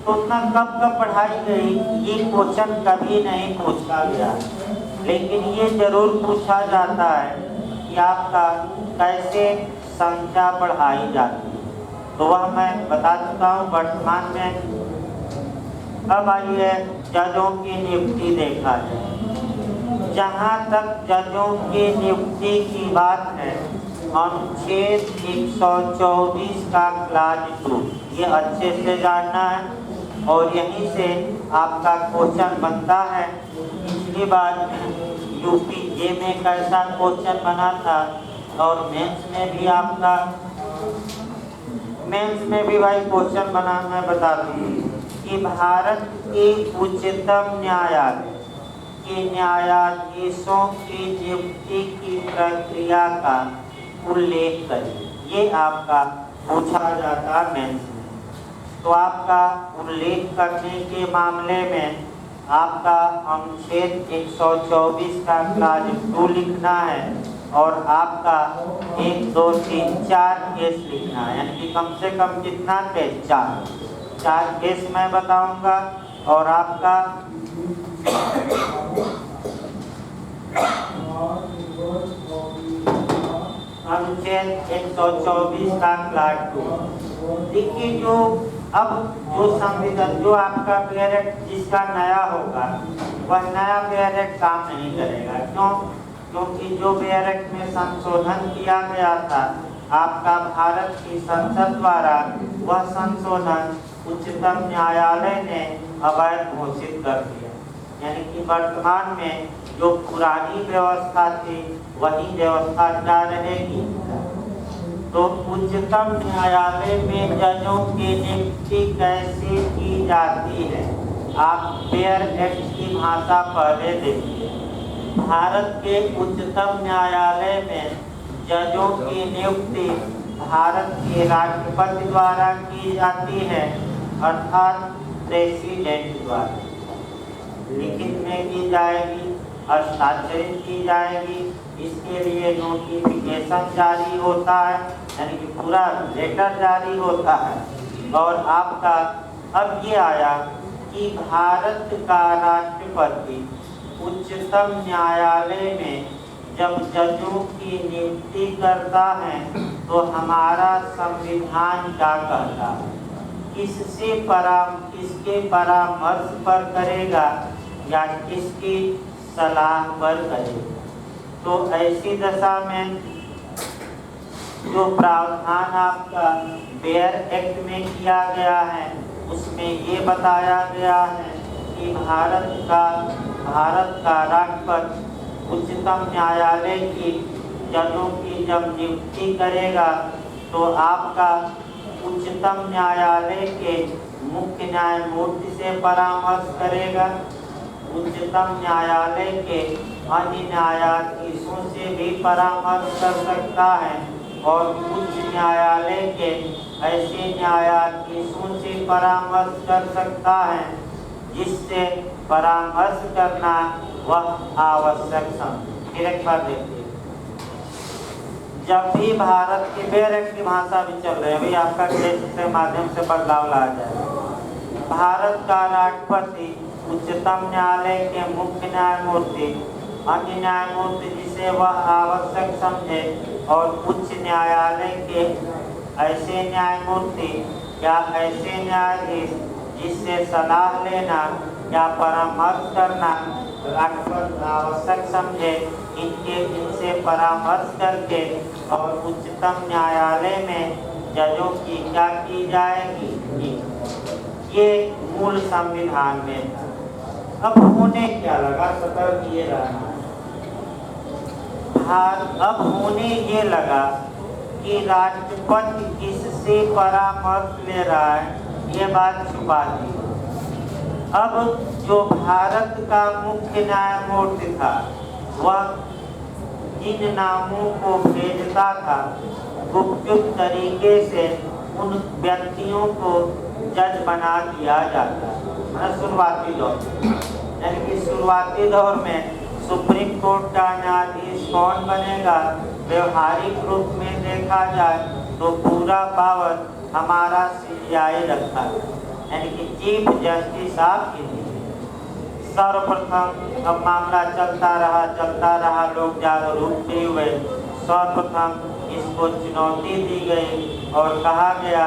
तो उतना कब कब पढ़ाई गई ये क्वेश्चन कभी नहीं पूछा गया, लेकिन ये जरूर पूछा जाता है कि आपका कैसे संख्या पढ़ाई जाती है। तो वह मैं बता चुका हूँ वर्तमान में। अब आइए जजों की नियुक्ति देखा जाए। जहाँ तक जजों की नियुक्ति की बात है, अनुच्छेद 124 का क्लास 2 ये अच्छे से जानना है और यहीं से आपका क्वेश्चन बनता है। पिछली बार यूपीए में कैसा क्वेश्चन बना था और मेंस में भी भाई क्वेश्चन बना, मैं बता दूँ कि भारत के उच्चतम न्यायालय के न्यायाधीशों की नियुक्ति की प्रक्रिया का उल्लेख करें। ये आपका पूछा जाता है मेंस में। तो आपका उल्लेख करने के मामले में आपका अनुच्छेद 124 का क्लास 2 लिखना है और आपका 1 2 3 4 केस लिखना है, यानी कि कम से कम कितना केस? 4 केस मैं बताऊंगा और आपका अनुच्छेद 124 का क्लास 2। देखिए जो संविधान जो आपका पेयर एक्ट जिसका नया होगा वह नया पेयर एक्ट काम नहीं करेगा। क्यों? क्योंकि जो पेयर एक्ट में संशोधन किया गया था आपका भारत की संसद द्वारा, वह संशोधन उच्चतम न्यायालय ने अवैध घोषित कर दिया। यानी कि वर्तमान में जो पुरानी व्यवस्था थी वही व्यवस्था क्या रहेगी। तो उच्चतम न्यायालय में जजों की नियुक्ति कैसे की जाती है, आप पेयर एक्ट की भाषा पहले देखिए। भारत के उच्चतम न्यायालय में जजों की नियुक्ति भारत के राष्ट्रपति द्वारा की जाती है, अर्थात प्रेसिडेंट द्वारा। लिखित में की जाएगी, हस्ताक्षरित की जाएगी। इसके लिए नोटिफिकेशन जारी होता है, यानी कि पूरा लेटर जारी होता है। और आपका अब ये आया कि भारत का राष्ट्रपति उच्चतम न्यायालय में जब जजों की नियुक्ति करता है तो हमारा संविधान क्या कहता है, किसके परामर्श पर करेगा या किसकी सलाह पर करेगा। तो ऐसी दशा में जो प्रावधान आपका पेयर एक्ट में किया गया है उसमें ये बताया गया है कि भारत का राष्ट्रपति उच्चतम न्यायालय की जजों की जब नियुक्ति करेगा तो आपका उच्चतम न्यायालय के मुख्य न्यायमूर्ति से परामर्श करेगा, उच्चतम न्यायालय के अन्य न्यायाधीशों से भी परामर्श कर सकता है और उच्च न्यायालय के ऐसे न्यायाधीशों से परामर्श कर सकता है जिससे परामर्श करना वह आवश्यक समझे। फिर एक बार देखिए, जब भी भारत के पेयर एक्ट की भाषा भी चल रही है, अभी आपका केस के माध्यम से बदलाव लाया जाए। भारत का राष्ट्रपति उच्चतम न्यायालय के मुख्य न्यायमूर्ति, अन्य न्यायमूर्ति जिसे वह आवश्यक समझे और उच्च न्यायालय के ऐसे न्यायमूर्ति या ऐसे न्यायाधीश जिससे सलाह लेना या परामर्श करना राष्ट्रपति आवश्यक समझे, इनसे परामर्श करके और उच्चतम न्यायालय में जजों की क्या की जाएगी। ये मूल संविधान में था। अब होने क्या लगा, सतर्क ये रहना। अब होने ये लगा कि राष्ट्रपति किससे परामर्श ले रहा है, ये बात छुपा दी। अब जो भारत का मुख्य न्यायमूर्ति था वह जिन नामों को भेजता था गुपचुप तरीके से उन व्यक्तियों को जज बना दिया जाता है। शुरुआती दौर यानी कि शुरुआती दौर में सुप्रीम कोर्ट का न्यायाधीश कौन बनेगा, व्यवहारिक रूप में देखा जाए तो पूरा पावर हमारा सीबीआई रखा है। यानी कि चीफ जस्टिस ऑफ इंडिया। सर्वप्रथम अब मामला चलता रहा, लोग जागरूक भी हुए। सर्वप्रथम इसको चुनौती दी गई और कहा गया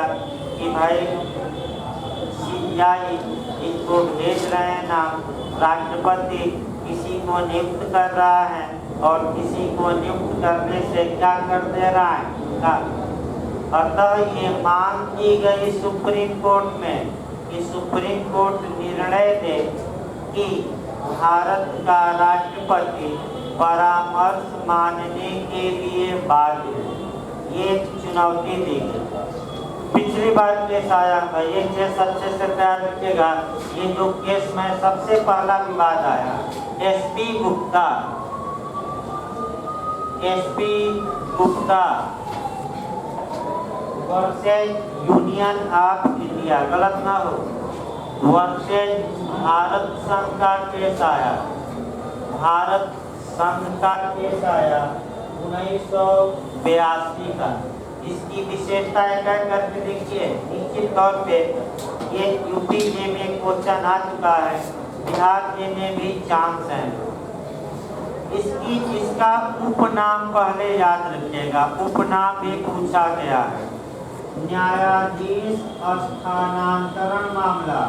कि भाई सीबीआई इनको भेज रहे हैं ना, राष्ट्रपति किसी को नियुक्त कर रहा है और किसी को नियुक्त करने से क्या कर दे रहा है। अतः ये मांग की गई सुप्रीम कोर्ट में कि सुप्रीम कोर्ट निर्णय दे कि भारत का राष्ट्रपति परामर्श मानने के लिए बाध्य है। ये चुनौती दी गई। पिछली बार केस आया था, ये केस अच्छे से तैयार रखिएगा। ये जो केस में सबसे पहला विवाद आया, SP Gupta versus union of India, गलत ना हो, वर्सेस भारत संघ का केस आया। भारत संघ का केस आया 1982 का। इसकी विशेषता क्या करके देखिए, निश्चित तौर पे ये यूपी जे में क्वेश्चन आ चुका है, बिहार जे में भी चांस है। इसका उपनाम पहले याद रखिएगा, उपनाम भी पूछा गया है। न्यायाधीश स्थानांतरण मामला,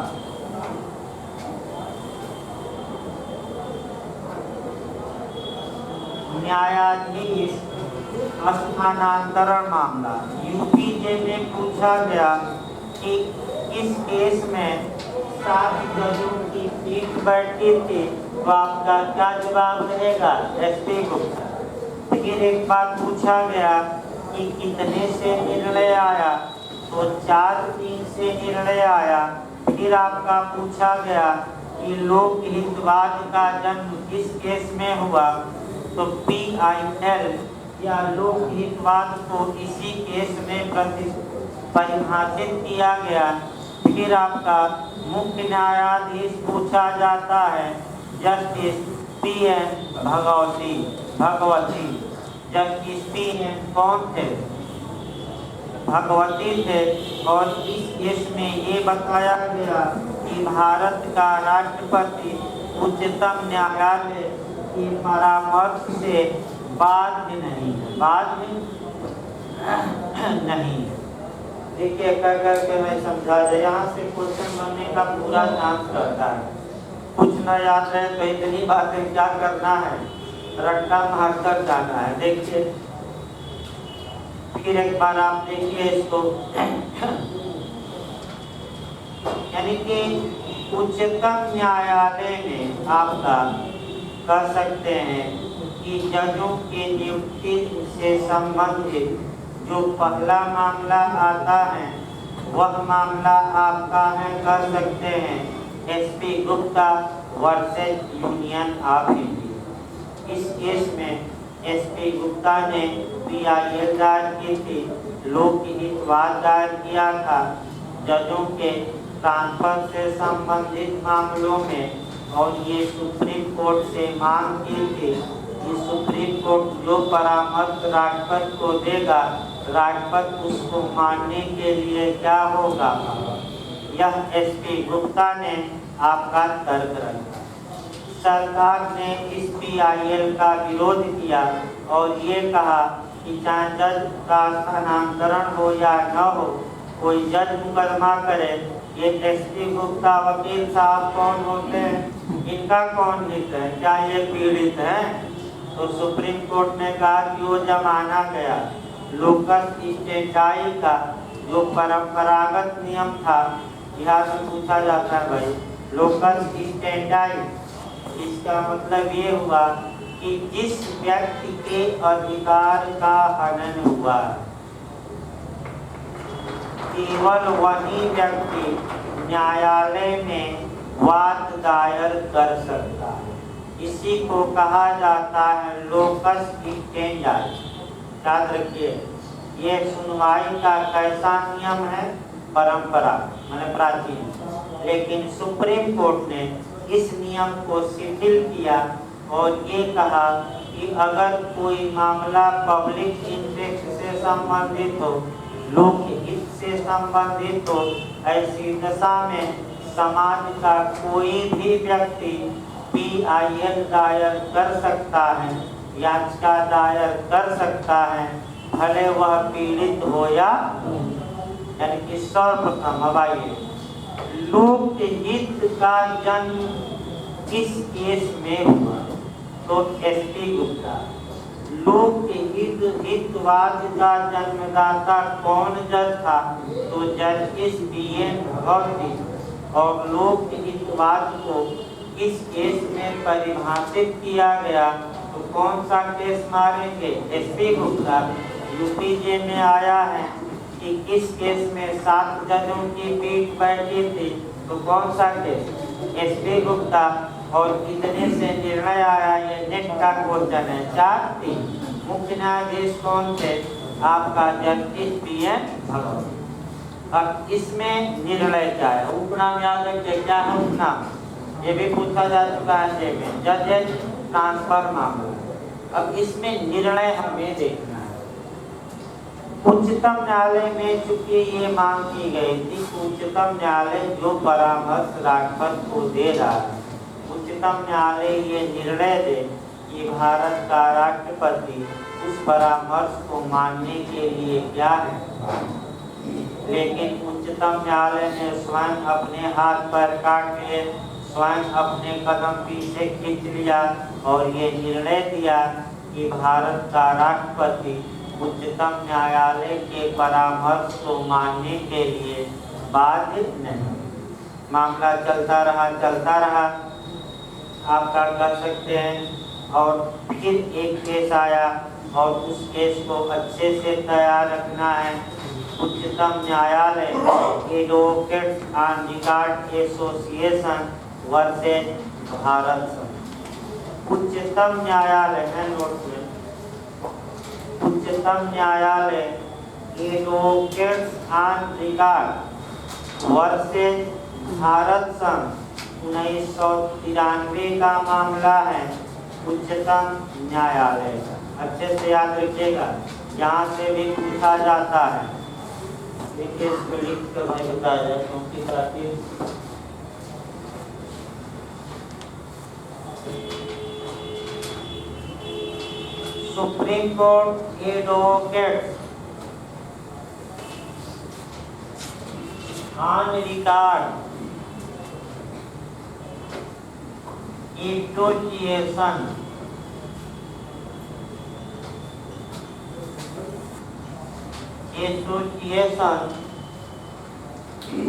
न्यायाधीश स्थानांतरण मामला यूपी जे में पूछा गया कि इस केस में 7 जजों की पीठ बैठी थी, तो आपका क्या जवाब रहेगा, एसपी गुप्ता। फिर एक बार पूछा गया कि कितने से निर्णय आया, तो 4-3 से निर्णय आया। फिर आपका पूछा गया कि लोक हितवाद का जन्म किस केस में हुआ, तो PIL या लोक हितवाद को इसी केस में परिभाषित किया गया। फिर आपका मुख्य न्यायाधीश पूछा जाता है justice PN Bhagwati. Justice PN कौन थे, भगवती थे। और इस केस में ये बताया गया कि भारत का राष्ट्रपति उच्चतम न्यायालय के परामर्श से बाध्य नहीं। देखिए कर करके मैं समझा दे, यहाँ से क्वेश्चन बनने का पूरा चांस रहता है। कुछ न याद रहे तो इतनी बातें क्या करना है, रट्टा मारकर जाना है। देखिए फिर एक बार आप देखिए इसको, यानी कि उच्चतम न्यायालय में आपका कह सकते हैं कि जजों के नियुक्ति से संबंधित जो पहला मामला आता है वह मामला आपका है, कर सकते हैं SP Gupta versus union of India. इस केस में एसपी गुप्ता ने PIL दायर की थी, लोक हितवाद दायर किया था जजों के ट्रांसफर से संबंधित मामलों में, और ये सुप्रीम कोर्ट से मांग की थी कि सुप्रीम कोर्ट जो परामर्श राष्ट्रपति को देगा, राष्ट्रपति उसको मानने के लिए क्या होगा। यह एसपी गुप्ता ने आपका तर्क रखा। सरकार ने इस PIL का विरोध किया और ये कहा कि चाहे जज का स्थानांतरण हो या न हो, कोई जज मुकदमा करे, ये एसपी गुप्ता वकील साहब कौन होते हैं, इनका कौन हित है, क्या ये पीड़ित है। तो सुप्रीम कोर्ट ने कहा कि वो जमाना गया, लोकस स्टेंडाई का जो परंपरागत नियम था, यहाँ से पूछा जाता है भाई लोकस स्टेंडाई, इसका मतलब ये हुआ कि जिस व्यक्ति के अधिकार का हनन हुआ केवल वही व्यक्ति न्यायालय में वाद दायर कर सकता है। इसी को कहा जाता है लोकस स्टेंडाई। याद रखिए, ये सुनवाई का कैसा नियम है, परंपरा माने प्राचीन, लेकिन सुप्रीम कोर्ट ने इस नियम को शिथिल किया और ये कहा कि अगर कोई मामला पब्लिक इंटरेस्ट से संबंधित हो, लोक हित से संबंधित हो, ऐसी दशा में समाज का कोई भी व्यक्ति PIL दायर कर सकता है, याचिका दायर कर सकता है, भले वह पीड़ित हो या, यानी कि सर्वप्रथम अब आइए, लोकहित का जन्म किस केस में हुआ? तो SP गुप्ता। लोकहित हितवाद का जन्मदाता कौन जज था? तो जस्टिस BN भगवती। और लोकहितवाद को किस केस में परिभाषित किया गया? तो कौन सा केस मारेंगे? SP गुप्ता। UPJ में आया है कि किस केस में 7 जजों की पीठ बैठी थी? तो कौन सा केस? SP गुप्ता। और कितने से निर्णय आया? ये नेट का क्वेश्चन है। 4-3। मुख्य न्यायाधीश कौन थे? आपका जस्टिस BN भगवती। अब इसमें निर्णय क्या है? उपनाम याद रखिए, क्या है उपनाम? ये भी पूछा जा चुका है में जजेस ट्रांसफर मामला। अब इसमें निर्णय हमें देखना है। उच्चतम न्यायालय में चूंकि ये मांग की गई थी, उच्चतम न्यायालय जो परामर्श राष्ट्रपति को दे रहा है, उच्चतम न्यायालय ये निर्णय दे कि भारत का राष्ट्रपति उस परामर्श को मानने के लिए क्या है। लेकिन उच्चतम न्यायालय ने स्वयं अपने हाथ पर काट लिए, स्वयं अपने कदम पीछे खींच लिया और ये निर्णय दिया कि भारत का राष्ट्रपति उच्चतम न्यायालय के परामर्श को मानने के लिए बाध्य नहीं। मामला चलता रहा, आपका कर सकते हैं। और फिर एक केस आया और उस केस को अच्छे से तैयार रखना है। उच्चतम न्यायालय advocates on record association versus Bharat संघ। उच्चतम न्यायालय है नोट में, उच्चतम न्यायालय advocates on record versus Bharat संघ 1993 का मामला है उच्चतम न्यायालय का। अच्छे से याद रखिएगा, यहाँ से भी पूछा जाता है। देखिए इसको लिख कर मैं बताया जाए क्योंकि साथी supreme court advocates on record association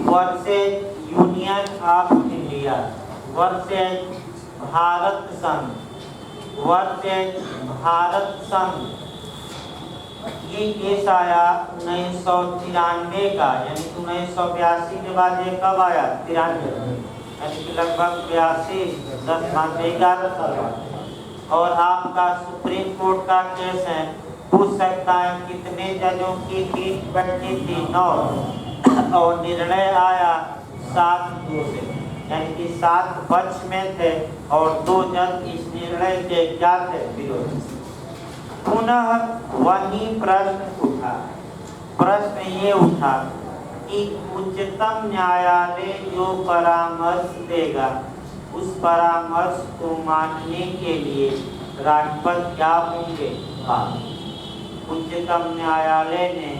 versus union of India versus Bharat संघ वर्सेस भारत संघ। ये केस आया 1993 का, यानी 1982 के बाद ये कब आया? 93, यानी कि लगभग 82, 10 92 11 साल बाद। और आपका सुप्रीम कोर्ट का केस है, पूछ सकता है कितने जजों की पीठ बैठी थी? 9। और निर्णय आया 7-2 से, यानी कि 7 पक्ष में थे और 2 जज इस निर्णय के क्या थे? विरोधी। पुनः वही प्रश्न ये उठा कि उच्चतम न्यायालय जो परामर्श देगा उस परामर्श को मानने के लिए राष्ट्रपति क्या होंगे? उच्चतम न्यायालय ने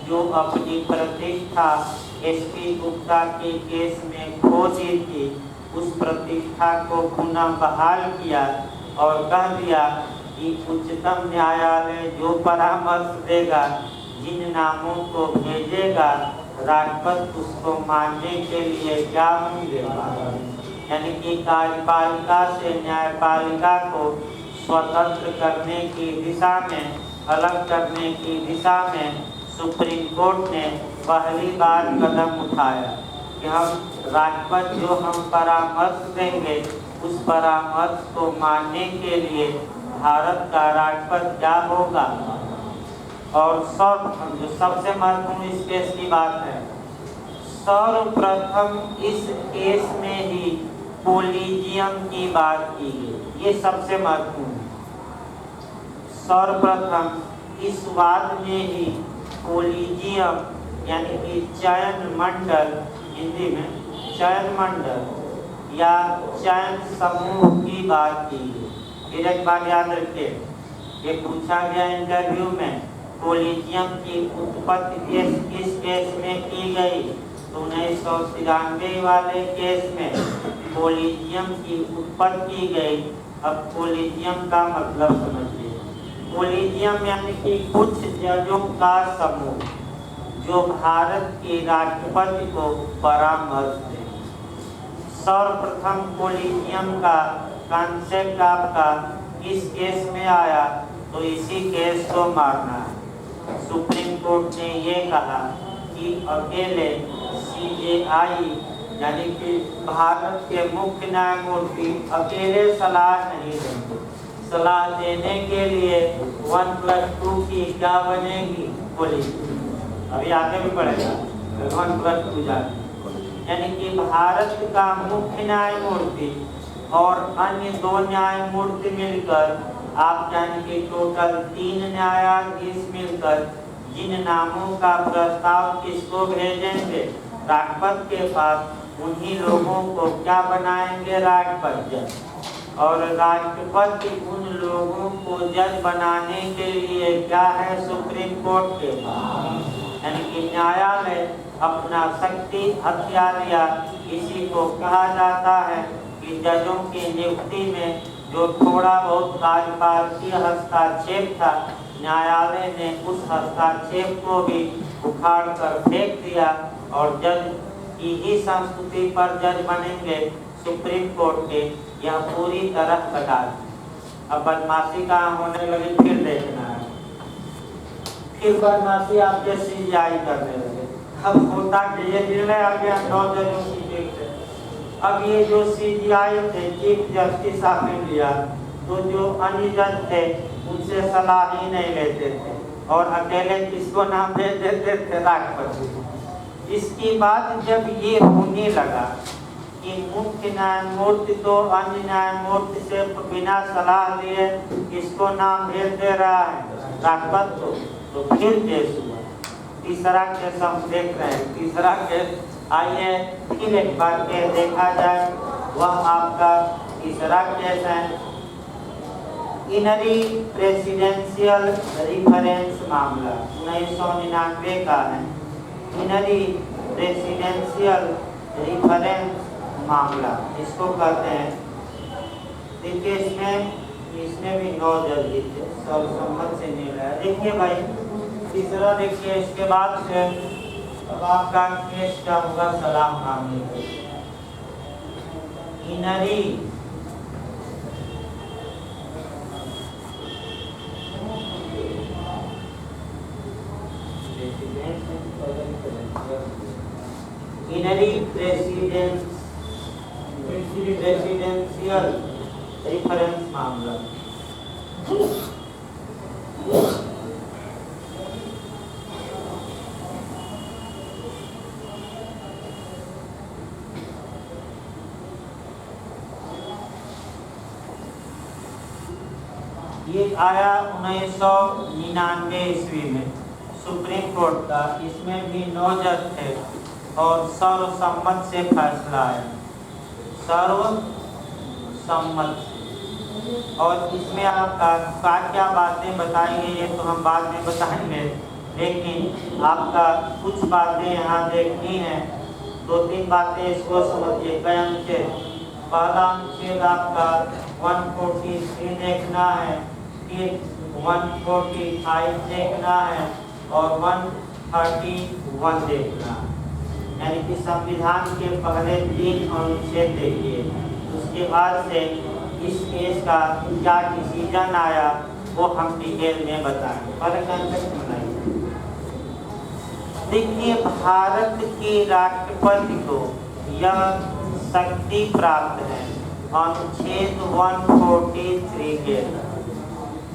जो अपनी प्रतिष्ठा SP गुप्ता के केस में खो दी थी, उस प्रतिष्ठा को पुनः बहाल किया और कह दिया कि उच्चतम न्यायालय जो परामर्श देगा, जिन नामों को भेजेगा, राष्ट्रपति उसको मानने के लिए क्या होंगे? यानी कि कार्यपालिका से न्यायपालिका को स्वतंत्र करने की दिशा में, अलग करने की दिशा में सुप्रीम कोर्ट ने पहली बार कदम उठाया कि हम राष्ट्रपति जो हम परामर्श देंगे उस परामर्श को मानने के लिए भारत का राष्ट्रपति क्या होगा। और जो सबसे महत्वपूर्ण इस केस की बात है, सर्वप्रथम इस केस में ही कोलिजियम की बात की गई। ये सबसे महत्वपूर्ण है। सर्वप्रथम इस वाद में ही कोलिजियम यानी कि चयन मंडल, हिंदी में चयन मंडल या चयन समूह की बात की। फिर एक बात याद रखिए, ये पूछा गया इंटरव्यू में, कोलिजियम की उत्पत्ति किस केस में की गई? तो 1993 वाले केस में कोलिजियम की उत्पत्ति की गई। अब कोलिजियम का मतलब समझिए। कोलिजियम यानी कि कुछ जजों का समूह जो भारत के राष्ट्रपति को परामर्श दे। सर्वप्रथम कोलिजियम का कॉन्सेप्ट आपका इस केस में आया, तो इसी केस को मारना है। सुप्रीम कोर्ट ने ये कहा कि अकेले CJI यानी कि भारत के मुख्य न्यायमूर्ति अकेले सलाह नहीं देंगे। सलाह देने के लिए 1+2 की क्या बनेगी? कोलिजियम। अभी आगे भी पढ़ेगा 1+2 जाने, यानी कि भारत का मुख्य न्यायमूर्ति और अन्य 2 न्यायमूर्ति मिलकर, आप यानी कि टोटल 3 न्यायाधीश मिलकर जिन नामों का प्रस्ताव किसको भेजेंगे? राष्ट्रपति के पास। उन्हीं लोगों को क्या बनाएंगे? राष्ट्रपति। और राष्ट्रपति उन लोगों को जज बनाने के लिए क्या है? सुप्रीम कोर्ट के पास। यानी कि न्यायालय अपना शक्ति हथियार लिया। इसी को कहा जाता है कि जजों की नियुक्ति में जो थोड़ा बहुत कार्यपालकीय हस्तक्षेप था, न्यायालय ने उस हस्तक्षेप को भी उखाड़ कर फेंक दिया और जज की ही संस्तुति पर जज बनेंगे सुप्रीम कोर्ट के, यह पूरी तरह कटा। अब बदमाशी कहाँ होने लगी फिर देखना है। फिर बदमाशी आपके CJI करने लगे। अब होता कि ये निर्णय आ गया 9 जजों की से। अब ये जो CJI थे, चीफ जस्टिस ऑफ इंडिया, तो जो अन्य जज थे उनसे सलाह ही नहीं लेते थे और अकेले किसको नाम भेज देते थे? राष्ट्रपति। इसकी बात जब ये होने लगा कि मुख्य न्यायमूर्ति तो अन्य न्यायमूर्ति से बिना सलाह लिए किसको नाम भेज दे रहा है? राष्ट्रपति को। तो फिर केस हुआ। तीसरा केस हम देख रहे हैं। तीसरा केस आइए फिर एक बार के देखा जाए। वह आपका तीसरा केस है इनरी प्रेसिडेंशियल रिफरेंस मामला, 1999 का है। इनरी प्रेसिडेंशियल रिफरेंस मामला इसको कहते हैं। देखिए इसमें भी 9 जज थे, सर्वसम्मत से निर्णय। देखिए भाई तीसरा देखिए, इसके बाद से अब आपका केस क्या होगा? सलाह मांगने इनरी इनरी प्रेसिडेंशियल रिफरेंस मामला। ये आया 1999 ईस्वी में सुप्रीम कोर्ट का। इसमें भी 9 जज थे और सर्वसम्मत से फैसला है। सर्वसम्मत। और इसमें आपका क्या बातें बताई गई है तो हम बाद में बताएंगे, लेकिन आपका कुछ बातें यहाँ देखनी है। 2-3 बातें इसको समझिए। कई अनुच्छेद? पहला अनुच्छेद आपका 143 देखना है, फिर 145 देखना है और 131 देखना है। यानी कि संविधान के पहले 3 अनुच्छेद देखिए। उसके बाद से इस केस का क्या डिसीजन आया वो हम डिटेल में बताएंगे। पहले कंसेप्ट बनाइए। देखिए भारत के राष्ट्रपति को यह शक्ति प्राप्त है अनुच्छेद 143 के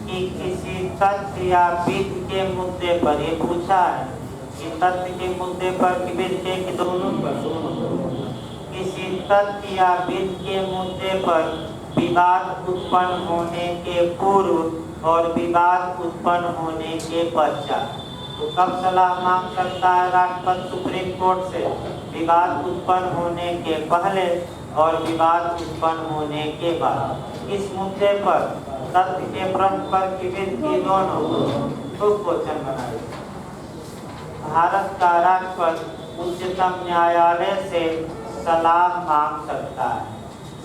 कि किसी तथ्य या विधि के मुद्दे पर, ये पूछा है कि तथ्य के मुद्दे पर कि विधि के दोनों पर, किसी तथ्य या विधि के मुद्दे पर विवाद उत्पन्न होने के पूर्व और विवाद उत्पन्न होने के पश्चात। तो कब सलाह मांग सकता है राष्ट्रपति सुप्रीम कोर्ट से? विवाद उत्पन्न होने के पहले और विवाद उत्पन्न होने के बाद। इस मुद्दे पर तथ्य के प्रश्न पर की दोनों तो क्वेश्चन बनाए। भारत का राष्ट्रपति उच्चतम न्यायालय से सलाह मांग सकता है।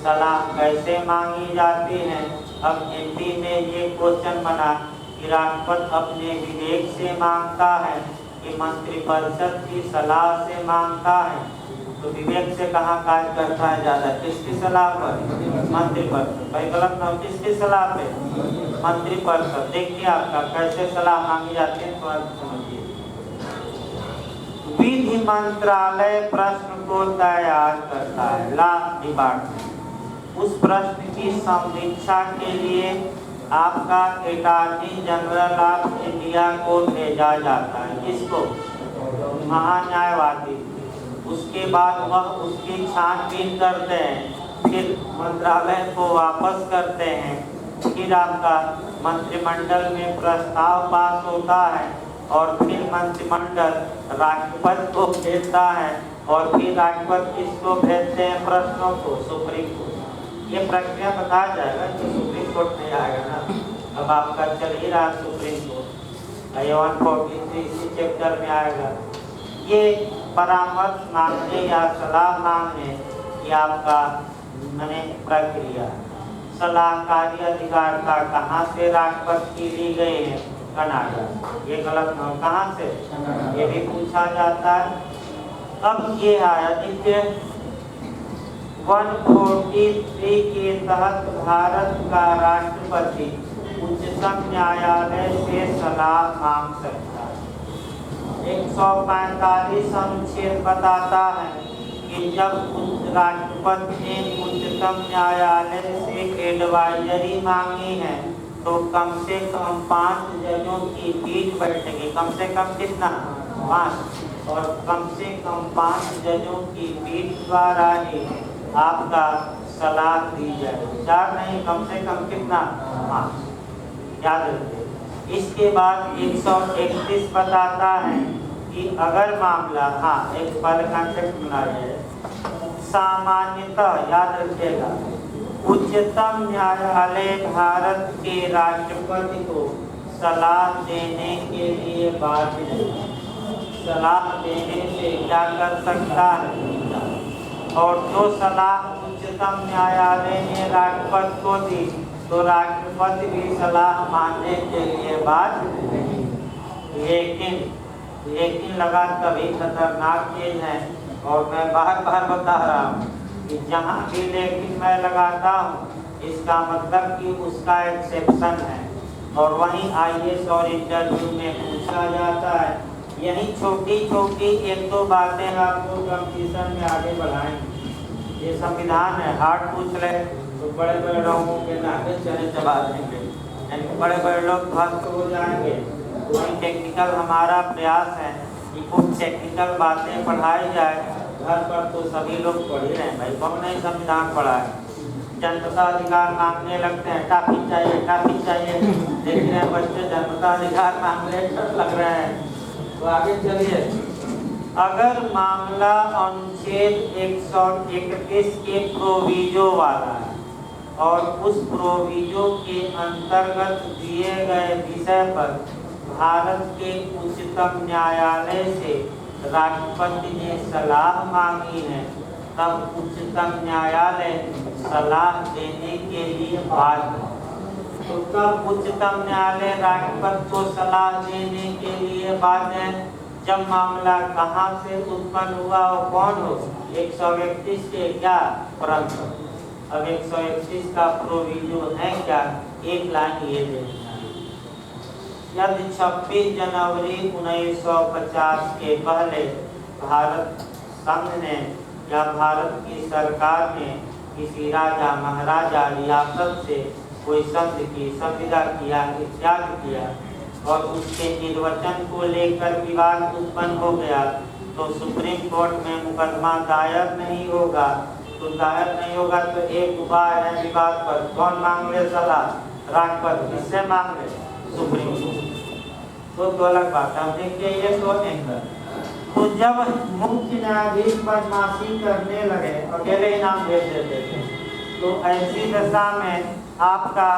सलाह कैसे मांगी जाती है? अब हिंदी में ये क्वेश्चन बना कि राष्ट्रपति अपने विवेक से मांगता है कि मंत्रिपरिषद की सलाह से मांगता है। तो विवेक से कहाँ कार्य करता है ज्यादा? किसकी सलाह पर? मंत्रिपरिषद। भाई गलत ना, किसकी सलाह पे? मंत्रिपरिषद। देखिए आपका कैसे सलाह मांगी जाती है, थोड़ा समझिए। विधि मंत्रालय प्रश्न को तैयार करता है, लॉ डिपार्टमेंट। उस प्रश्न की समीक्षा के लिए आपका अटॉर्नी जनरल ऑफ इंडिया को भेजा जाता है। किसको? महान्यायवादी। उसके बाद वह उसकी छानबीन करते हैं, फिर मंत्रालय को वापस करते हैं, फिर आपका मंत्रिमंडल में प्रस्ताव पास होता है और फिर मंत्रिमंडल राष्ट्रपति को भेजता है और फिर राष्ट्रपति किसको भेजते हैं? प्रश्नों को सुप्रीम कोर्ट। ये प्रक्रिया बता जाएगा कि सुप्रीम कोर्ट में आएगा ना। अब आपका चल ही रहा सुप्रीम कोर्ट, 143 इसी चैप्टर में आएगा। ये परामर्श मांगने या सलाह मांगने की आपका मैंने प्रक्रिया। सलाहकारी अधिकार का कहाँ से राष्ट्रपति की ली गई है? कनाडा। ये गलत ना, कहाँ से? ये भी पूछा जाता है। अब ये आया देखिए 143 के तहत भारत का राष्ट्रपति उच्चतम न्यायालय से सलाह मांग सकता है। 145 अनुच्छेद बताता है कि जब राष्ट्रपति ने उच्चतम न्यायालय से एडवाइजरी मांगी है तो कम से कम 5 जजों की पीठ बैठेगी। कम से कम कितना? 5। और कम से कम 5 जजों की पीठ द्वारा ही आपका सलाह दी जाए। 4 नहीं, कम से कम कितना? 5। याद रखिए। इसके बाद 131 बताता है कि अगर मामला, हाँ एक पहले कॉन्सेप्ट बना जाए, सामान्यतः याद रखिएगा, उच्चतम न्यायालय भारत के राष्ट्रपति को सलाह देने के लिए बाध्य है। सलाह देने से क्या कर सकता है? और जो सलाह उच्चतम न्यायालय ने राष्ट्रपति को दी तो राष्ट्रपति भी सलाह मानने के लिए बाध्य है। लेकिन लगा कभी खतरनाक चीज है और मैं बार बार बता रहा हूँ कि जहाँ भी लेकिन मैं लगाता हूँ इसका मतलब कि उसका एक्सेप्शन है और वहीं IAS और इंटरव्यू में पूछा जाता है। यही छोटी छोटी 1-2 बातें आपको कंपटीशन में आगे बढ़ाएंगे। ये संविधान है, हार्ड पूछ रहे तो बड़े बड़े लोगों के नाके चले चबा देंगे, यानी बड़े बड़े लोग ध्वस्त हो जाएंगे। वही टेक्निकल हमारा प्रयास है कि कुछ टेक्निकल बातें पढ़ाई जाए। घर पर तो सभी लोग पढ़ ही रहे हैं भाई, कौन नहीं संविधान पढ़ा है। जनता अधिकार मांगने लगते हैं, टाफी चाहिए टाफी चाहिए, देख रहे हैं बच्चे जनता अधिकार मांगने लग रहे हैं। तो आगे चलिए। अगर मामला अनुच्छेद 131 के प्रोविजो वाला है और उस प्रोविजो के अंतर्गत दिए गए विषय पर भारत के उच्चतम न्यायालय से राष्ट्रपति ने सलाह मांगी है, तब उच्चतम न्यायालय सलाह देने के लिए बाध्य है। तो तब उच्चतम न्यायालय राष्ट्रपति को सलाह देने के लिए बाध्य है जब मामला कहाँ से उत्पन्न हुआ और कौन हो? 131 के क्या प्रश्न। अब 131 का प्रोविजो है क्या? एक लाइन ये देखना। यदि 26 जनवरी 1950 के पहले भारत संघ ने या भारत की सरकार ने किसी राजा महाराजा रियासत से कोई संधि की, संविदा किया, इत्यादि किया और उसके निर्वचन को लेकर विवाद उत्पन्न हो गया तो सुप्रीम कोर्ट में मुकदमा दायर नहीं होगा। तो दायर नहीं होगा तो एक उपाय है विवाद पर। कौन मांग ले सलाह? राष्ट्रपति। किससे मांग ले? Supreme court. तो अलग बात है। देखिए ये तो एंगल, तो जब मुख्य न्यायाधीश बदमाशी करने लगे, अकेले ही नाम भेज देते थे, तो ऐसी दशा में आपका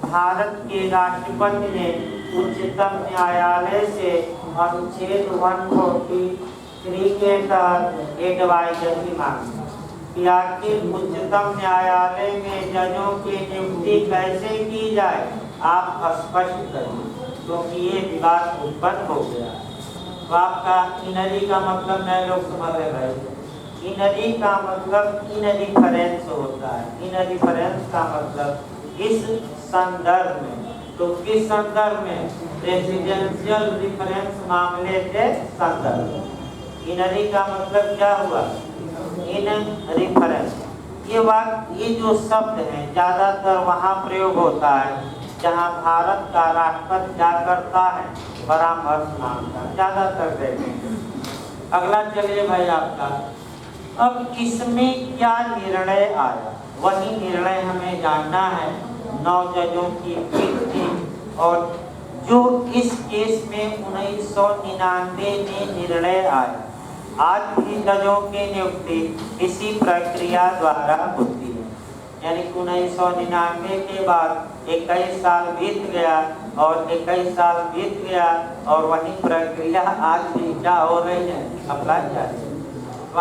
भारत के राष्ट्रपति ने उच्चतम न्यायालय से अनुच्छेद 143 के तहत एडवाइजरी मांगी कि आखिर उच्चतम न्यायालय में जजों की नियुक्ति कैसे की जाए, आप स्पष्ट करिए, क्योंकि ये विवाद उत्पन्न हो गया। तो आपका इनरी का मतलब नए लोग समझ रहे भाई, इनरी का मतलब इन डिफरेंस होता है। इन डिफरेंस का मतलब इस संदर्भ में, तो किस संदर्भ में, प्रेसिडेंशियल डिफरेंस मामले के संदर्भ में। इनरी का मतलब क्या हुआ, इन रिफरेंस। ये जो शब्द है ज्यादातर वहाँ प्रयोग होता है जहाँ भारत का राष्ट्रपति क्या करता है, परामर्श मांगता है, ज्यादातर देखेंगे। अगला चलिए भाई आपका, अब इसमें क्या निर्णय आया, वही निर्णय हमें जानना है। 9 जजों की पीठ थी और जो इस केस में 1999 में निर्णय आया। आज भी जजों की नियुक्ति इसी प्रक्रिया द्वारा होती है, यानी 1999 के बाद 21 साल बीत गया और 21 साल बीत गया और वही प्रक्रिया आज भी क्या हो रही है, अप्लाई जारी है।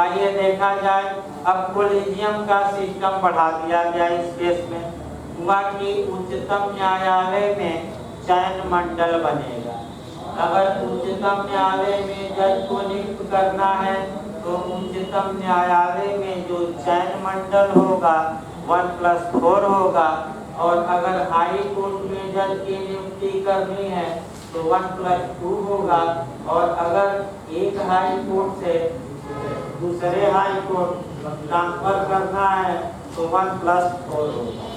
आइए देखा जाए, अब कोलिजियम का सिस्टम बढ़ा दिया गया। इस केस में हुआ कि उच्चतम न्यायालय में चयन मंडल बनेगा। अगर उच्चतम न्यायालय में जज को नियुक्त करना है तो उच्चतम न्यायालय में जो चयन मंडल होगा 1+4 होगा, और अगर हाई कोर्ट में जज की नियुक्ति करनी है तो 1+2 होगा, और अगर एक हाई कोर्ट से दूसरे हाई कोर्ट ट्रांसफर करना है तो 1+4 होगा।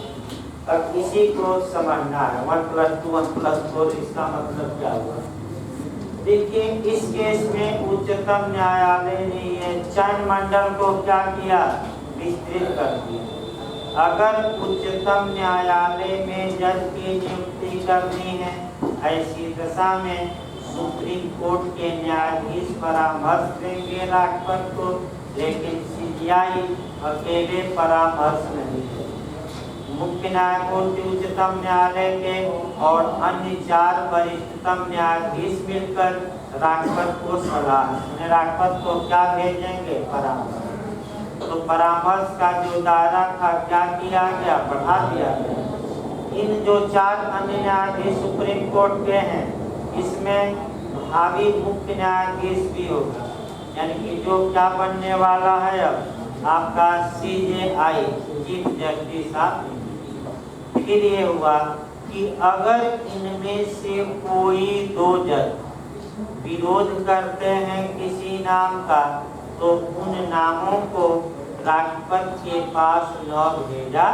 अब इसी को समझना है, 1+2 1+4 इसका मतलब क्या हुआ। देखिए इस केस में उच्चतम न्यायालय ने ये चयन मंडल को क्या किया, विस्तृत कर दिया। अगर उच्चतम न्यायालय में जज की नियुक्ति करनी है, ऐसी दशा में सुप्रीम कोर्ट के न्यायाधीश परामर्श देंगे राष्ट्रपति को, लेकिन सीजीआई अकेले परामर्श नहीं देंगे। मुख्य न्यायमूर्ति उच्चतम न्यायालय के और अन्य 4 वरिष्ठतम न्यायाधीश मिलकर राष्ट्रपति को सलाह, राष्ट्रपति को क्या भेजेंगे, परामर्श। तो परामर्श का जो दायरा था क्या किया गया, बढ़ा दिया गया। इन जो 4 अन्य न्यायाधीश सुप्रीम कोर्ट के हैं, इसमें भावी मुख्य न्यायाधीश भी होगा, यानी कि जो क्या बनने वाला है अब आपका CJI, चीफ जस्टिस ऑफ। फिर ये हुआ कि अगर इनमें से कोई 2 जज विरोध करते हैं किसी नाम का, तो उन नामों को राष्ट्रपति के पास न भेजा,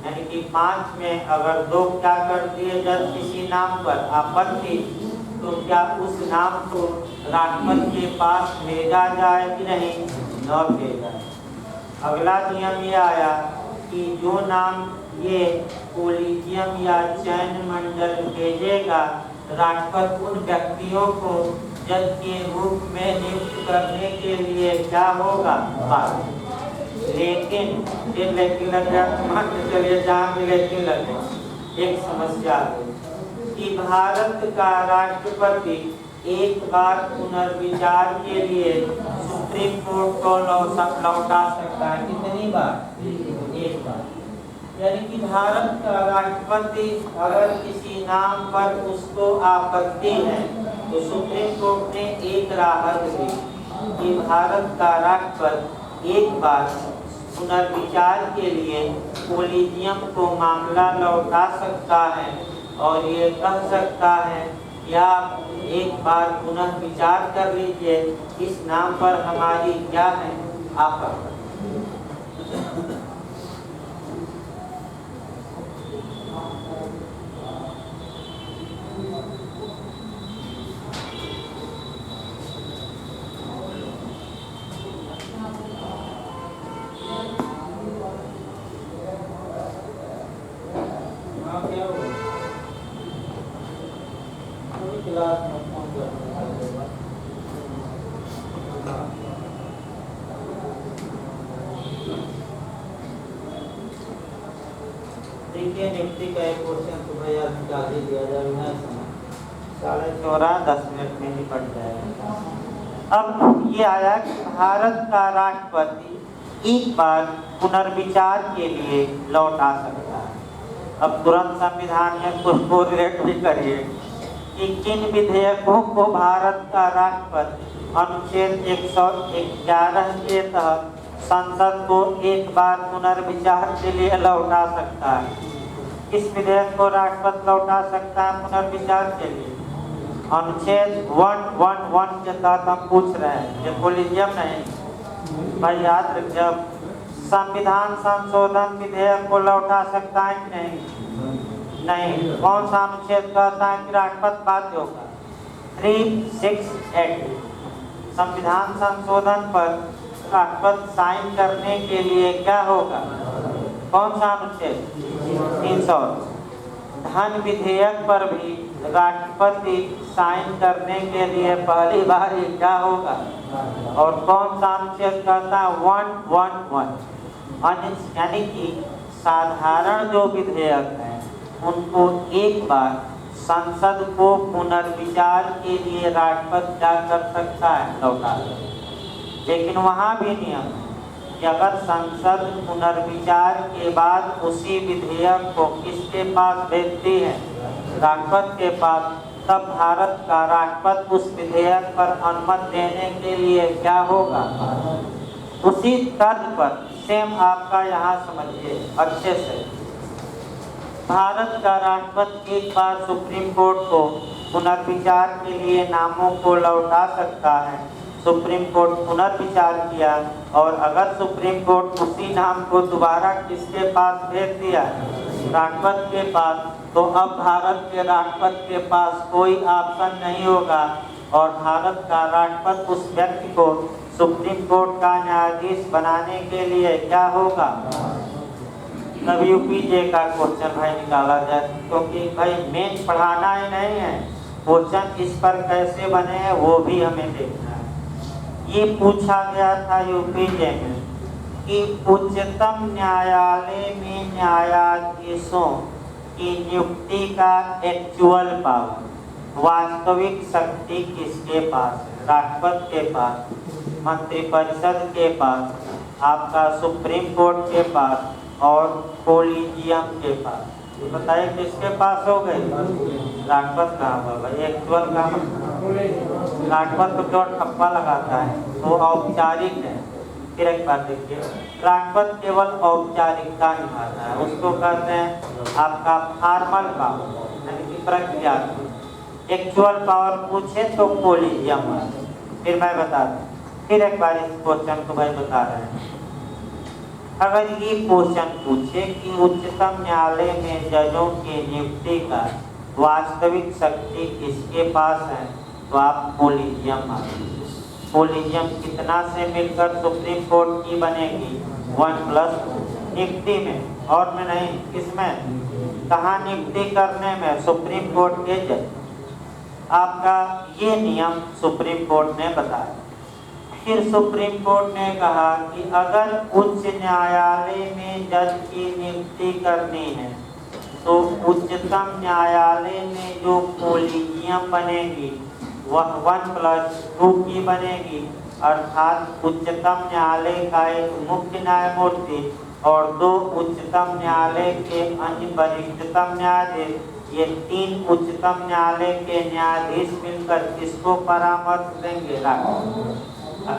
यानी कि 5 में अगर 2 क्या कर दिए जज किसी नाम पर आपत्ति, तो क्या उस नाम को राष्ट्रपति के पास भेजा जाए कि नहीं, न भेजा। अगला नियम ये आया कि जो नाम ये कोलिजियम या चयन मंडल भेजेगा, राष्ट्रपति उन व्यक्तियों को जज के रूप में नियुक्त करने के लिए क्या होगा, लेकिन लग गया, मान के चलिए जहाँ भी लेकिन लगे, एक समस्या है कि भारत का राष्ट्रपति एक बार पुनर्विचार के लिए सुप्रीम कोर्ट को लौटा सकता है। कितनी बार, एक बार। यानी कि भारत का राष्ट्रपति अगर किसी नाम पर उसको आपत्ति है, तो सुप्रीम कोर्ट ने एक राहत दी कि भारत का राष्ट्रपति एक बार पुनर्विचार के लिए कोलिजियम को मामला लौटा सकता है और ये कह सकता है कि आप एक बार पुनः विचार कर लीजिए, इस नाम पर हमारी क्या है आपत्ति। क्लास देखिए निफ्टी का एक क्वेश्चन तो भाई आज निकाल ही दिया जाए बिना समय 14:30 10 मिनट में ही पड़ जाएगा। अब ये आया कि भारत का राष्ट्रपति एक बार पुनर्विचार के लिए लौट आ सकता है। अब तुरंत संविधान में कुछ कोरिलेट भी करिए कि किन विधेयकों को भारत का राष्ट्रपति अनुच्छेद 111 के तहत संसद को एक बार पुनर्विचार के लिए लौटा सकता है। किस विधेयक को राष्ट्रपति लौटा सकता है पुनर्विचार के लिए? अनुच्छेद 111 के तहत हम पूछ रहे हैं, ये कोलिजियम नहीं भाई, याद रख। जब संविधान संशोधन विधेयक को लौटा सकता है कि नहीं? कौन सा अनुच्छेद कहता है कि राष्ट्रपति बाध्य होगा? 368 संविधान संशोधन पर राष्ट्रपति साइन करने के लिए क्या होगा? कौन सा अनुच्छेद? 300। धन विधेयक पर भी राष्ट्रपति साइन करने के लिए पहली बार ही क्या होगा? और कौन सा अनुच्छेद कहता है? 111। यानी कि साधारण जो विधेयक हैं उनको एक बार संसद को पुनर्विचार के लिए राष्ट्रपति क्या कर सकता है? लौटा। लेकिन वहाँ भी नियम है कि अगर संसद पुनर्विचार के बाद उसी विधेयक को किसके पास भेजती है? राष्ट्रपति के पास, तब भारत का राष्ट्रपति उस विधेयक पर अनुमति देने के लिए क्या होगा? उसी तर्ज पर सेम आपका यहाँ समझिए अच्छे से। भारत का राष्ट्रपति एक बार सुप्रीम कोर्ट को पुनर्विचार के लिए नामों को लौटा सकता है। सुप्रीम कोर्ट पुनर्विचार किया और अगर सुप्रीम कोर्ट उसी नाम को दोबारा किसके पास भेज दिया? राष्ट्रपति के पास, तो अब भारत के राष्ट्रपति के पास कोई ऑप्शन नहीं होगा और भारत का राष्ट्रपति उस व्यक्ति को सुप्रीम कोर्ट का न्यायाधीश बनाने के लिए क्या होगा? तब यूपीजे का क्वेश्चन भाई निकाला जाए, क्योंकि भाई मेन पढ़ाना ही नहीं है, क्वेश्चन इस पर कैसे बने हैं वो भी हमें देखना है। ये पूछा गया था यूपीजे में कि उच्चतम न्यायालय में न्यायाधीशों की नियुक्ति का एक्चुअल पावर, वास्तविक शक्ति किसके पास है? राष्ट्रपति के पास, मंत्रिपरिषद के पास, आपका सुप्रीम कोर्ट के पास और कोलिजियम के पास। बताइए किसके पास हो गए? राष्ट्रपति कहाँ होगा? एक्चुअल का राष्ट्रपति तो केवल ठप्पा लगाता है, वो औपचारिक है। फिर एक बात देखिए, राष्ट्रपति केवल औपचारिकता निभाता है, उसको कहते हैं आपका फॉर्मल पावर, यानी कि प्रक्रिया। एक्चुअल पावर पूछे तो कोलिजियम। फिर मैं बता दूं, फिर एक बार इस क्वेश्चन को भाई बता रहे हैं। अगर ये क्वेश्चन पूछे कि उच्चतम न्यायालय में जजों की नियुक्ति का वास्तविक शक्ति किसके पास है, तो आप कोलिजियम मानिए। कोलिजियम कितना से मिलकर सुप्रीम कोर्ट की बनेगी? 1+ नियुक्ति में, और में नहीं। किसमें? कहाँ नियुक्ति करने में? सुप्रीम कोर्ट के जज। आपका ये नियम सुप्रीम कोर्ट ने बताया। फिर सुप्रीम कोर्ट ने कहा कि अगर उच्च न्यायालय में जज की नियुक्ति करनी है तो उच्चतम न्यायालय में जो कोलिजियम बनेगी वह 1+2 की बनेगी, अर्थात उच्चतम न्यायालय का एक मुख्य न्यायमूर्ति और 2 उच्चतम न्यायालय के अन्य वरिष्ठतम न्यायाधीश, ये 3 उच्चतम न्यायालय के न्यायाधीश मिलकर किसको परामर्श देंगे? राष्ट्रपति।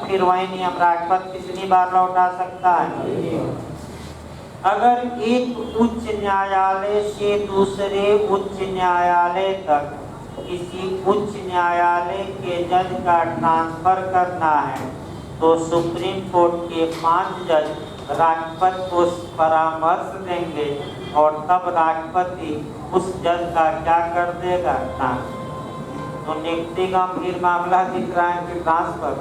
फिर वही नियम, राष्ट्रपति कितनी बार लौटा सकता है? अगर एक उच्च न्यायालय से दूसरे उच्च न्यायालय तक किसी उच्च न्यायालय के जज का ट्रांसफर करना है तो सुप्रीम कोर्ट के 5 जज राष्ट्रपति को परामर्श देंगे और तब राष्ट्रपति उस जज का क्या कर देगा? ट्रांसफर। तो नियुक्ति गंभीर मामला दिख रहा है कि ट्रांसफर।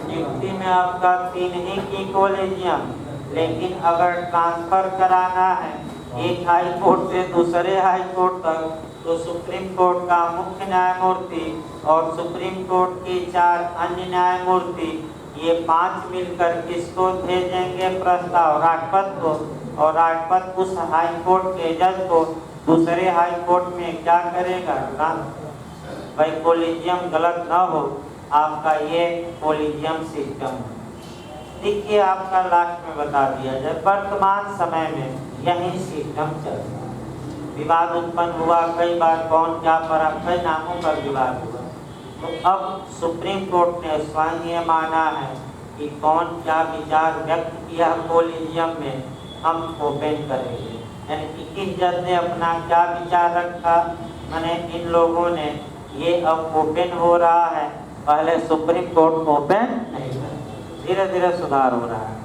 नियुक्ति में आपका 3 ही की कोलिजियम, लेकिन अगर ट्रांसफर कराना है एक हाई कोर्ट से दूसरे हाई कोर्ट तक तो सुप्रीम कोर्ट का मुख्य न्यायमूर्ति और सुप्रीम कोर्ट के 4 अन्य न्यायमूर्ति ये 5 मिलकर किसको भेजेंगे प्रस्ताव? राष्ट्रपति को, और राष्ट्रपति उस हाई कोर्ट के जज को दूसरे हाई कोर्ट में क्या करेगा? भाई कोलिजियम गलत ना हो, आपका ये कोलिजियम सिस्टम है। देखिए आपका लास्ट में बता दिया जाए, वर्तमान समय में यही सिस्टम चलता है। विवाद उत्पन्न हुआ कई बार, कौन क्या पढ़ा, कई नामों पर विवाद हुआ। तो अब सुप्रीम कोर्ट ने स्वयं ये माना है कि कौन क्या विचार व्यक्त किया कोलिजियम में, हम ओपन करेंगे। यानी 21 जज ने अपना क्या विचार रखा, मैंने इन लोगों ने, ये अब ओपन हो रहा है, पहले सुप्रीम कोर्ट ओपन नहीं था। धीरे धीरे सुधार हो रहा है।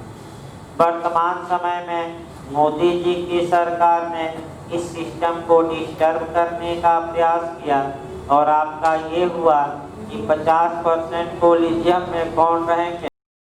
वर्तमान समय में मोदी जी की सरकार ने इस सिस्टम को डिस्टर्ब करने का प्रयास किया और आपका ये हुआ कि 50% कोलिजियम में कौन रहेंगे?